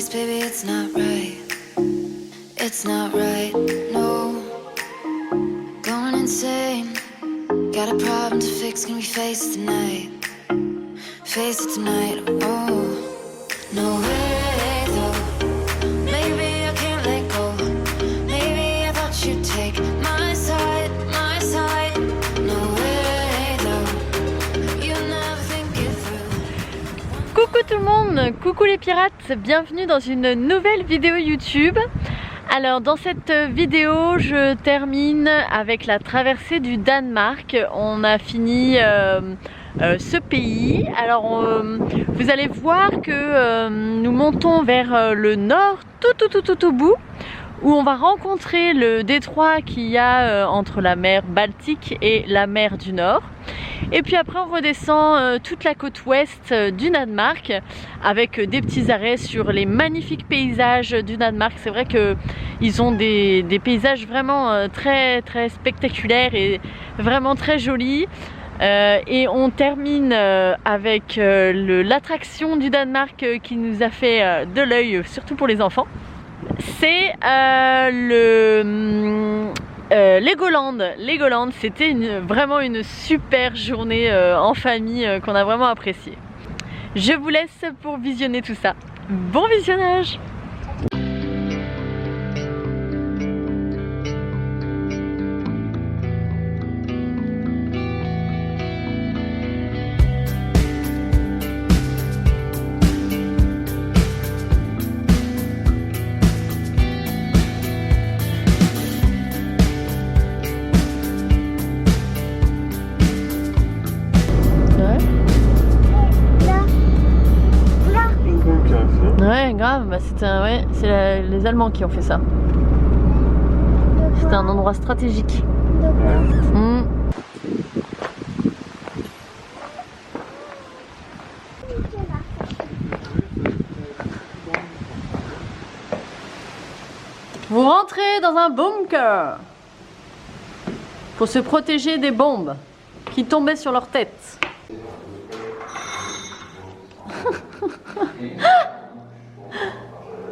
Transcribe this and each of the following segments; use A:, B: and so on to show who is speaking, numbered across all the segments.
A: 'cause baby it's not right. It's not right, no. Going insane. Got a problem to fix, can we face it tonight? Face it tonight, oh. No way though. Maybe I can't let go. Maybe I thought you'd take my side, my side. No way though. You'll never think it through.
B: Coucou tout le monde, coucou les pirates, bienvenue dans une nouvelle vidéo YouTube. Alors dans cette vidéo je termine avec la traversée du Danemark. On a fini ce pays. Alors vous allez voir que nous montons vers le nord tout au bout, où on va rencontrer le détroit qu'il y a entre la mer Baltique et la mer du Nord. Et puis après on redescend toute la côte ouest du Danemark avec des petits arrêts sur les magnifiques paysages du Danemark. C'est vrai qu'ils ont des paysages vraiment très spectaculaires et vraiment très jolis. Et on termine avec l'attraction du Danemark qui nous a fait de l'œil, surtout pour les enfants. C'est Legoland. Legoland, c'était vraiment une super journée en famille qu'on a vraiment appréciée. Je vous laisse pour visionner tout ça. Bon visionnage! Ouais, grave, bah c'est les Allemands qui ont fait ça. C'était un endroit stratégique. Vous rentrez dans un bunker pour se protéger des bombes qui tombaient sur leur tête.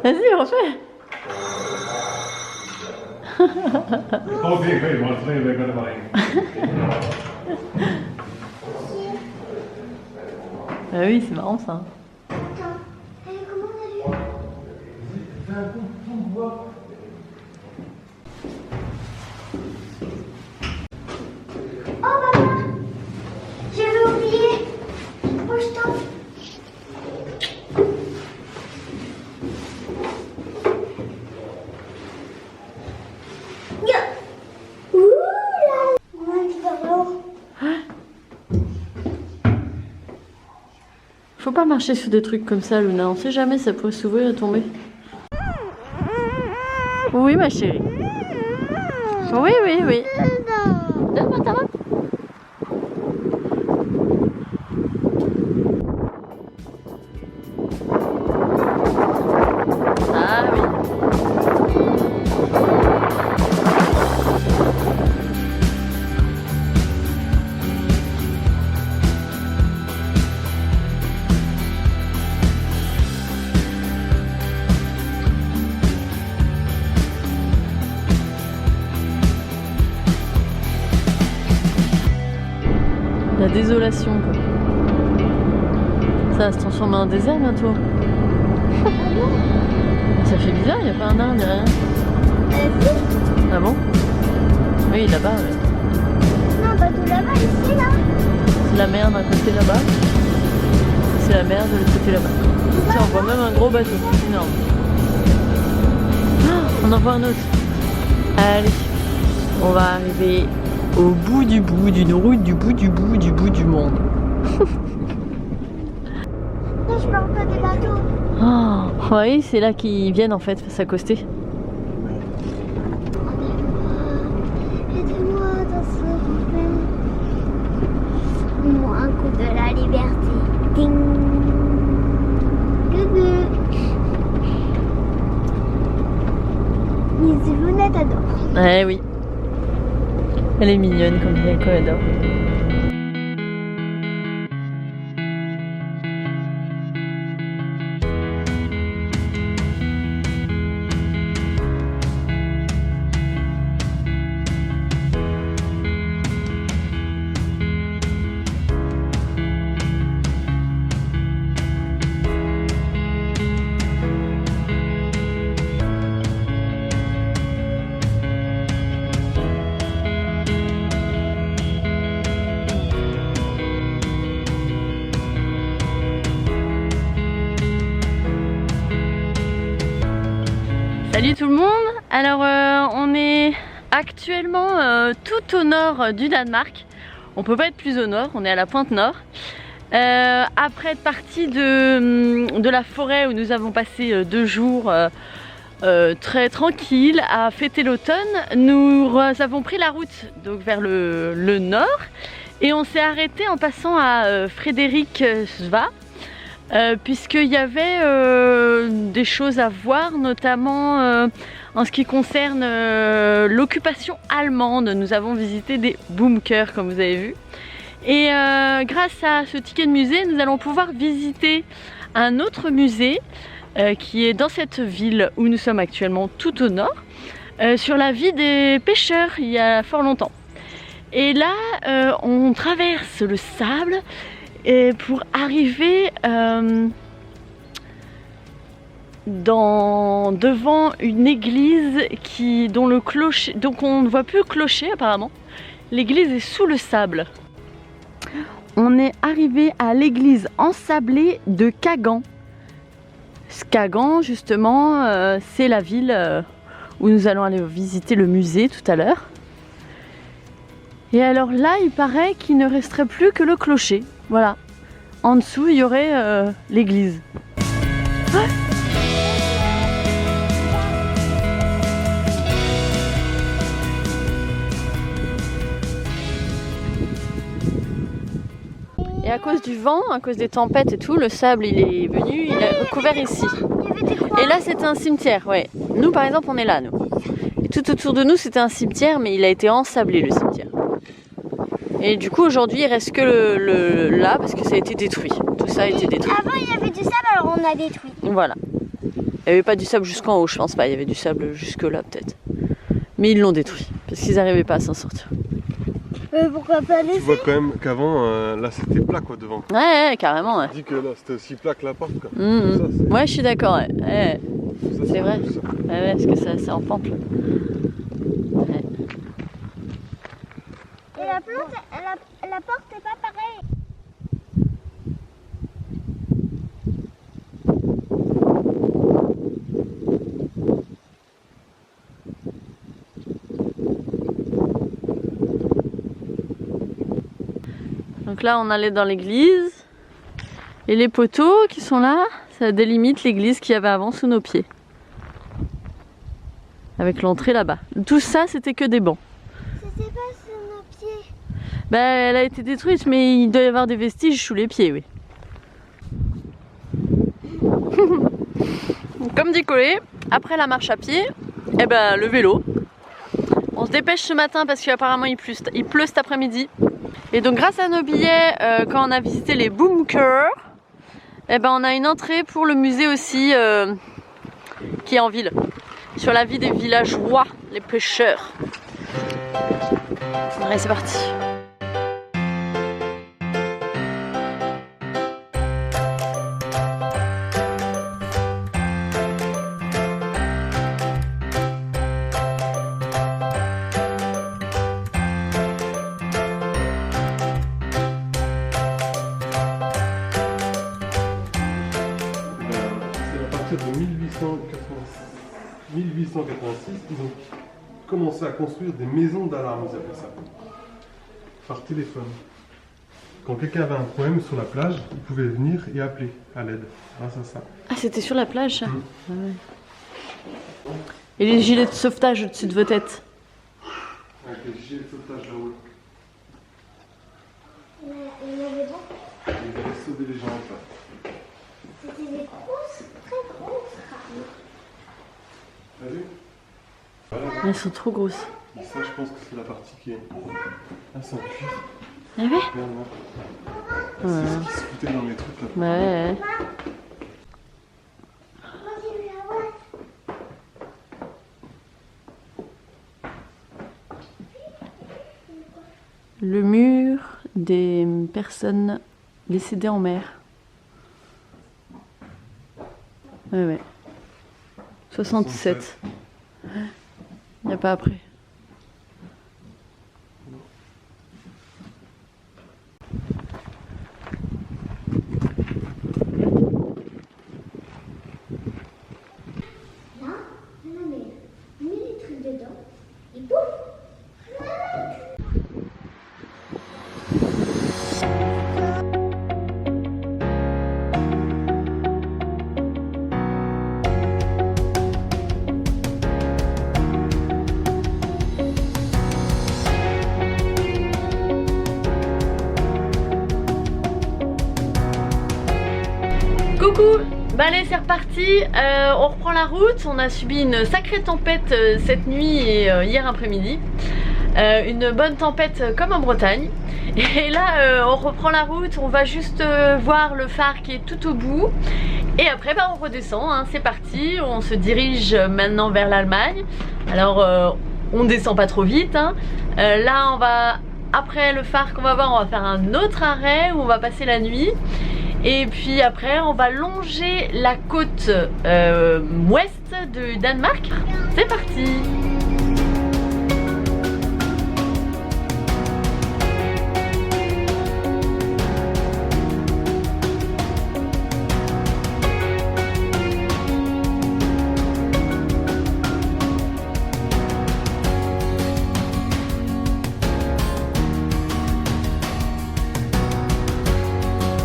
B: Vas-y, refais. Ah oui, c'est marrant ça.
C: Oh maman, j'avais oublié. Oh, je t'en...
B: Faut pas marcher sur des trucs comme ça, Luna. On sait jamais, ça pourrait s'ouvrir et tomber. Oui, ma chérie. Oui. Donne-moi ta main. Ah oui. La désolation quoi. Ça va se transformer en désert bientôt. Ça fait bizarre, il n'y a pas un arbre, il n'y a rien. Ah bon? Oui, là-bas. Ouais.
C: Non, pas tout là-bas, ici, là.
B: C'est la mer d'un côté là-bas. C'est la mer de l'autre côté là-bas. Tiens, on voit même un gros bateau, énorme. Ah, on en voit un autre. Allez, on va arriver au bout d'une route du bout du monde.
C: Je parle pas des bateaux.
B: Oh, oui, c'est là qu'ils viennent en fait s'accoster.
C: Aidez-moi dans ce problème. Moi, un coup de la liberté. Ding. Coucou. Les lunettes adorent.
B: Eh oui. Elle est mignonne comme elle adore. Salut tout le monde. Alors on est actuellement tout au nord du Danemark. On peut pas être plus au nord, on est à la pointe nord. Après être parti de la forêt où nous avons passé 2 jours très tranquilles à fêter l'automne, nous avons pris la route donc vers le nord et on s'est arrêté en passant à Frederiksvær. Puisqu'il y avait des choses à voir, notamment en ce qui concerne l'occupation allemande. Nous avons visité des bunkers comme vous avez vu. Et grâce à ce ticket de musée, nous allons pouvoir visiter un autre musée qui est dans cette ville où nous sommes actuellement tout au nord, sur la vie des pêcheurs il y a fort longtemps. Et là, on traverse le sable et pour arriver devant une église dont le clocher, donc on ne voit plus le clocher apparemment. L'église est sous le sable. On est arrivé à l'église ensablée de Skagen. Skagen justement, c'est la ville où nous allons aller visiter le musée tout à l'heure. Et alors là, il paraît qu'il ne resterait plus que le clocher. Voilà. En dessous, il y aurait l'église. Ah, et à cause du vent, à cause des tempêtes et tout, le sable il est venu, il est recouvert ici. Et là, c'est un cimetière, ouais. Nous, par exemple, on est là, nous. Et tout autour de nous, c'était un cimetière, mais il a été ensablé, le cimetière. Et du coup aujourd'hui il reste que là parce que ça a été détruit. Tout ça a été détruit.
C: Avant il y avait du sable alors on a détruit.
B: Voilà. Il n'y avait pas du sable jusqu'en haut, je pense pas. Il y avait du sable jusque là peut-être. Mais ils l'ont détruit parce qu'ils n'arrivaient pas à s'en sortir.
C: Pourquoi pas laisser?
D: Tu vois quand même qu'avant là c'était plat quoi devant.
B: Ouais, carrément. Ouais.
D: On dit que là c'était aussi plat que la porte quoi.
B: Ouais, je suis d'accord. Ouais. C'est vrai. Ouais, parce que c'est en pente là. Ouais.
C: Et la plante, la porte est pas pareille.
B: Donc là on allait dans l'église et les poteaux qui sont là, ça délimite l'église qu'il y avait avant sous nos pieds. Avec l'entrée là-bas. Tout ça c'était que des bancs.
C: C'était pas sur nos pieds.
B: Bah, elle a été détruite, mais il doit y avoir des vestiges sous les pieds, oui. Comme dit Colé, après la marche à pied, eh ben, le vélo. On se dépêche ce matin parce qu'apparemment il pleut cet après-midi. Et donc grâce à nos billets, quand on a visité les bunkers, eh ben, on a une entrée pour le musée aussi qui est en ville. Sur la vie des villageois, les pêcheurs. Allez, c'est parti.
D: De 1886, ils ont commencé à construire des maisons d'alarme, ils appellent ça, par téléphone. Quand quelqu'un avait un problème sur la plage, il pouvait venir et appeler à l'aide, grâce à ça.
B: Ah, c'était sur la plage ça. Ah ouais. Et les gilets de sauvetage au-dessus de vos têtes?
D: Avec les gilets de sauvetage là-haut.
C: Il y en avait beaucoup.
D: Ils allaient sauver les gens avec ça.
C: C'était des grosses, très grosses rames.
D: T'as vu? Voilà.
B: Elles sont trop grosses.
D: Et ça, je pense que c'est la partie qui est. Ah, c'est en cuir.
B: Ah ouais?
D: Regarde là. C'est ce qui se foutait dans les trucs là.
B: Bah ouais. Le mur des personnes décédées en mer. Ouais. 67. Il n'y a pas après.
C: Là,
B: Bah allez, c'est reparti, on reprend la route. On a subi une sacrée tempête cette nuit et hier après-midi. Une bonne tempête comme en Bretagne. Et là on reprend la route, on va juste voir le phare qui est tout au bout. Et après bah, on redescend, hein, c'est parti. On se dirige maintenant vers l'Allemagne. Alors on descend pas trop vite, hein. Là on va, après le phare qu'on va voir, on va faire un autre arrêt où on va passer la nuit. Et puis après on va longer la côte ouest du Danemark. C'est parti.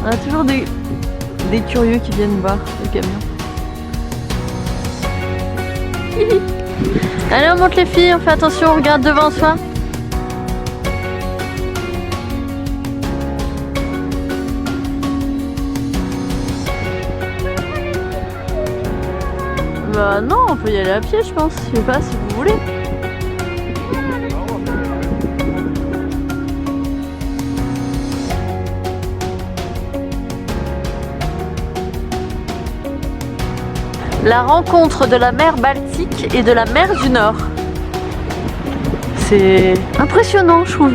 B: On a toujours des curieux qui viennent voir le camion. Allez, on monte les filles, on fait attention, on regarde devant soi. Bah non, on peut y aller à pied je pense, je sais pas si vous voulez. La rencontre de la mer Baltique et de la mer du Nord. C'est impressionnant, je trouve.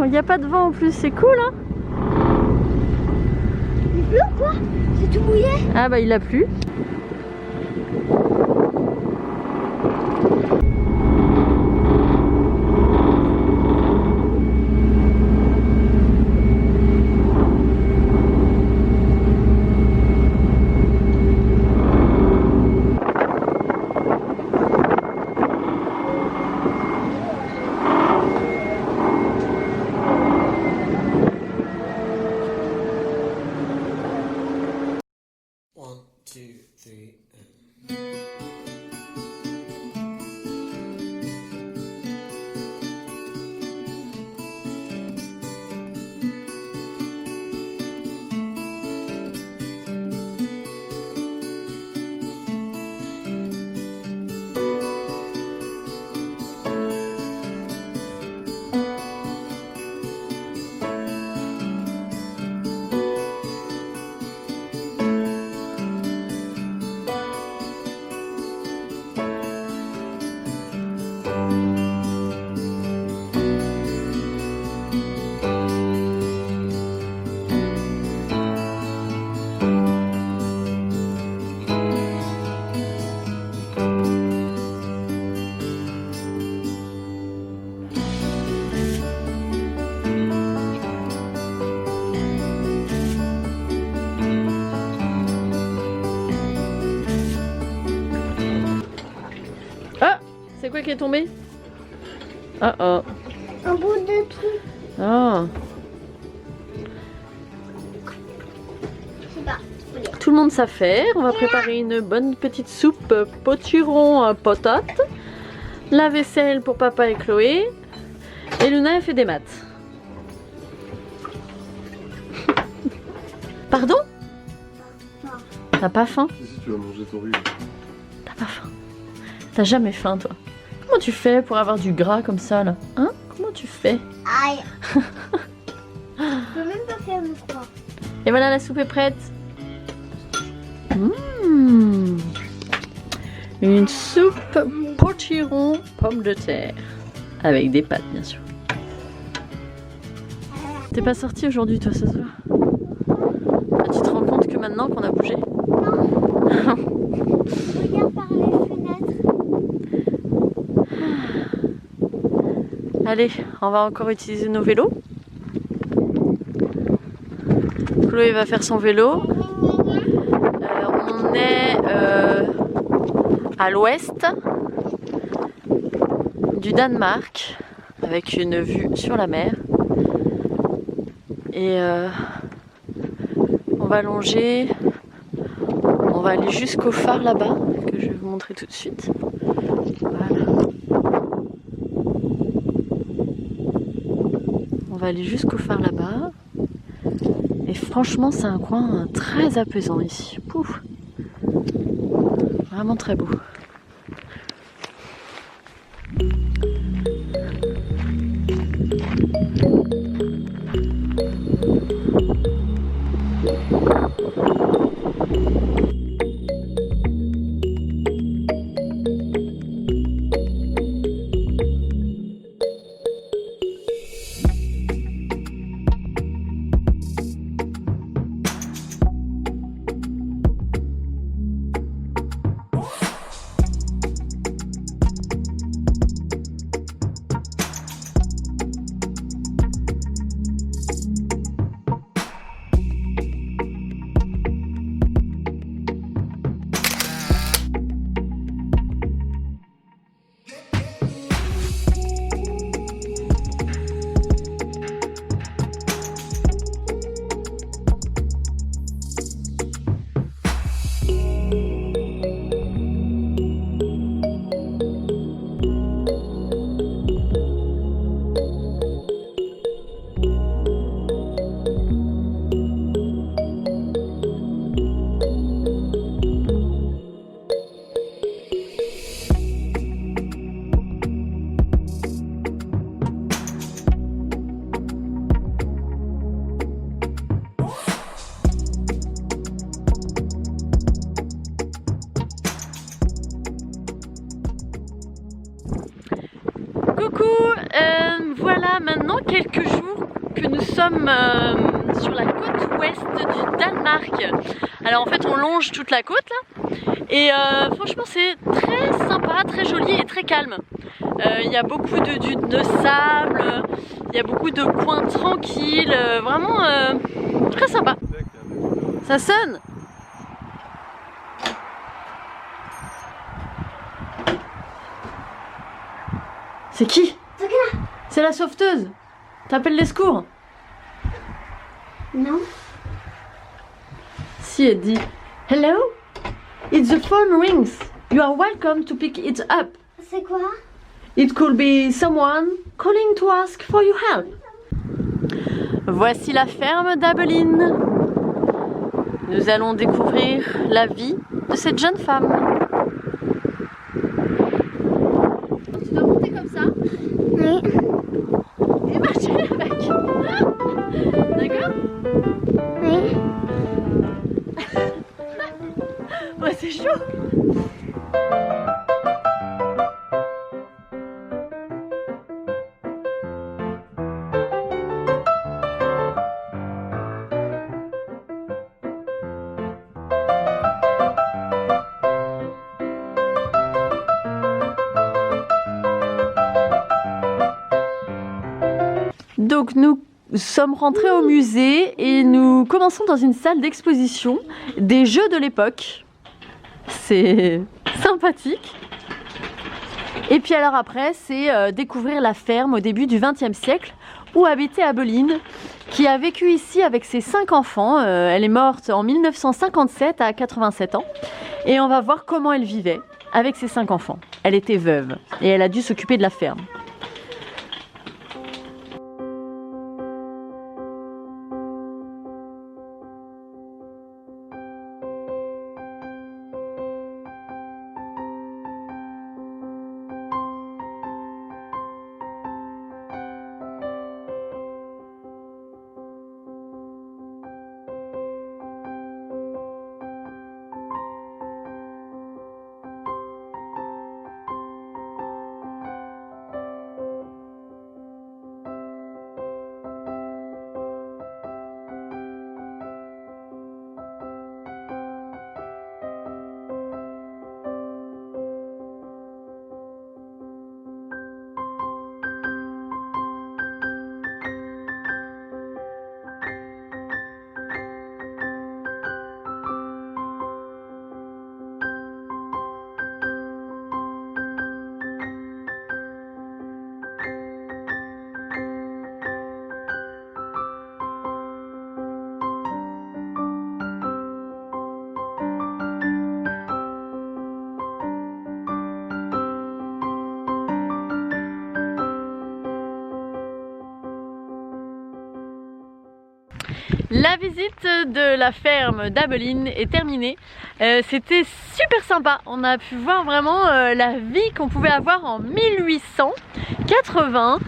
B: Il n'y a pas de vent en plus, c'est cool hein.
C: Il pleut quoi? C'est tout mouillé.
B: Ah bah il a plu. C'est quoi qui est tombé? Oh oh.
C: Un bout de truc.
B: Oh.
C: Je sais pas.
B: Tout le monde sait faire. On va préparer une bonne petite soupe potiron à patates. La vaisselle pour papa et Chloé. Et Luna elle fait des maths. Pardon? T'as pas faim?
D: Si tu vas manger ton riz.
B: T'as pas faim? T'as jamais faim toi? Comment tu fais pour avoir du gras comme ça là? Hein? Comment tu fais?
C: Aïe. Je peux même pas faire mon froid.
B: Et voilà, la soupe est prête. Mmh. Une soupe potiron pommes de terre. Avec des pâtes bien sûr. T'es pas sorti aujourd'hui toi ce soir? Ah, tu te rends compte que maintenant qu'on a bougé?
C: Non. Regarde par les fenêtres.
B: Allez, on va encore utiliser nos vélos. Chloé va faire son vélo. On est à l'ouest du Danemark avec une vue sur la mer. Et on va longer, on va aller jusqu'au phare là-bas que je vais vous montrer tout de suite. Voilà. On va aller jusqu'au phare là-bas. Et franchement, c'est un coin très apaisant ici. Pouf. Vraiment très beau. Voilà maintenant quelques jours que nous sommes sur la côte ouest du Danemark. Alors en fait on longe toute la côte là et franchement c'est très sympa, très joli et très calme. Il y a beaucoup de dunes de sable, il y a beaucoup de coins tranquilles, vraiment très sympa. Ça sonne. C'est qui? C'est la sauveteuse. T'appelles les secours?
C: Non.
B: Si elle dit hello, It's the phone rings. You are welcome to pick it up.
C: C'est quoi?
B: It could be someone calling to ask for your help. Voici la ferme d'Abeline. Nous allons découvrir la vie de cette jeune femme. Tu dois monter comme ça
C: Oui.
B: et marcher avec. D'accord?
C: Oui.
B: Ouais, c'est chaud. Donc nous sommes rentrés au musée et nous commençons dans une salle d'exposition des jeux de l'époque. C'est sympathique. Et puis alors après, c'est découvrir la ferme au début du XXe siècle où habitait Abeline, qui a vécu ici avec ses 5 enfants. Elle est morte en 1957 à 87 ans. Et on va voir comment elle vivait avec ses 5 enfants. Elle était veuve et elle a dû s'occuper de la ferme. La visite de la ferme d'Abeline est terminée. C'était super sympa. On a pu voir vraiment la vie qu'on pouvait avoir en 1880.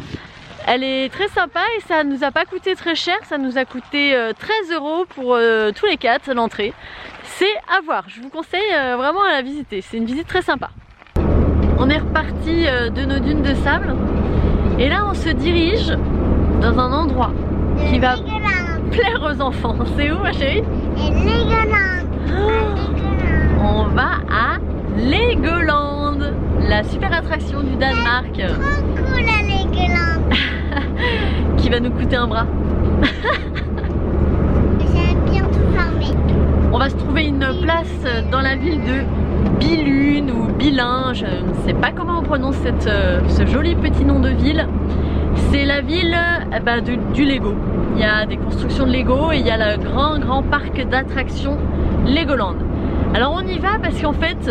B: Elle est très sympa et ça nous a pas coûté très cher. Ça nous a coûté 13 € pour tous les 4 l'entrée. C'est à voir. Je vous conseille vraiment à la visiter. C'est une visite très sympa. On est reparti de nos dunes de sable. Et là on se dirige dans un endroit qui va plaire aux enfants. C'est où ma chérie? On va à Legoland, la super attraction du Danemark.
C: Trop cool à Legoland.
B: Qui va nous coûter un bras.
C: J'aime bien tout fermer.
B: On va se trouver une place dans la ville de Billund ou Billund, je ne sais pas comment on prononce ce joli petit nom de ville. C'est la ville du Lego. Il y a des constructions de Lego et il y a le grand parc d'attractions Legoland. Alors on y va parce qu'en fait,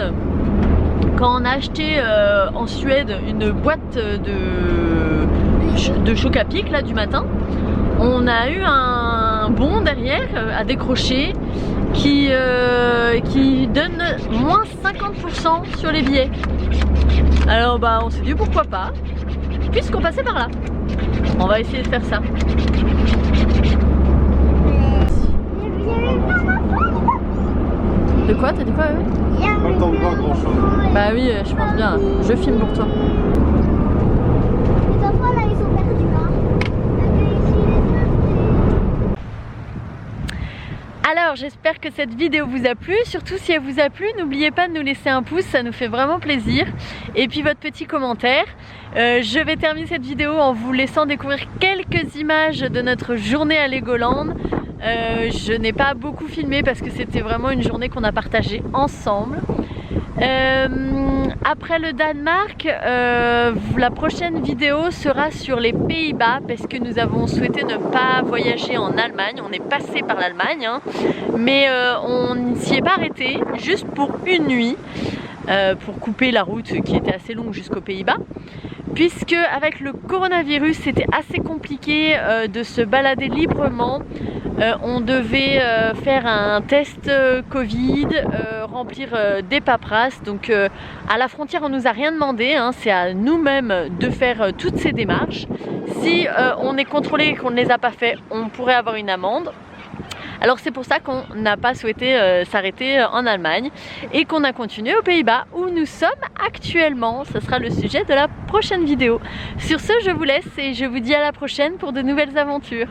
B: quand on a acheté en Suède une boîte de choc à pic là du matin, on a eu un bon derrière à décrocher qui donne moins 50% sur les billets. Alors on s'est dit pourquoi pas, puisqu'on passait par là. On va essayer de faire ça. De quoi? T'as dit quoi?
D: Pas le temps de voir grand chose.
B: Bah oui, je pense bien. Je filme pour toi.
C: Les enfants là, ils sont perdus là.
B: Alors j'espère que cette vidéo vous a plu, surtout si elle vous a plu, n'oubliez pas de nous laisser un pouce, ça nous fait vraiment plaisir. Et puis votre petit commentaire. Je vais terminer cette vidéo en vous laissant découvrir quelques images de notre journée à Legoland. Je n'ai pas beaucoup filmé parce que c'était vraiment une journée qu'on a partagée ensemble. Après le Danemark, la prochaine vidéo sera sur les Pays-Bas parce que nous avons souhaité ne pas voyager en Allemagne. On est passé par l'Allemagne, hein, mais on ne s'y est pas arrêté, juste pour une nuit, pour couper la route qui était assez longue jusqu'aux Pays-Bas. Puisque avec le coronavirus c'était assez compliqué de se balader librement. On devait faire un test Covid, remplir des paperasses. Donc à la frontière on nous a rien demandé, hein, c'est à nous-mêmes de faire toutes ces démarches. Si on est contrôlé et qu'on ne les a pas fait, on pourrait avoir une amende. Alors c'est pour ça qu'on n'a pas souhaité s'arrêter en Allemagne et qu'on a continué aux Pays-Bas où nous sommes actuellement. Ce sera le sujet de la prochaine vidéo. Sur ce, je vous laisse et je vous dis à la prochaine pour de nouvelles aventures.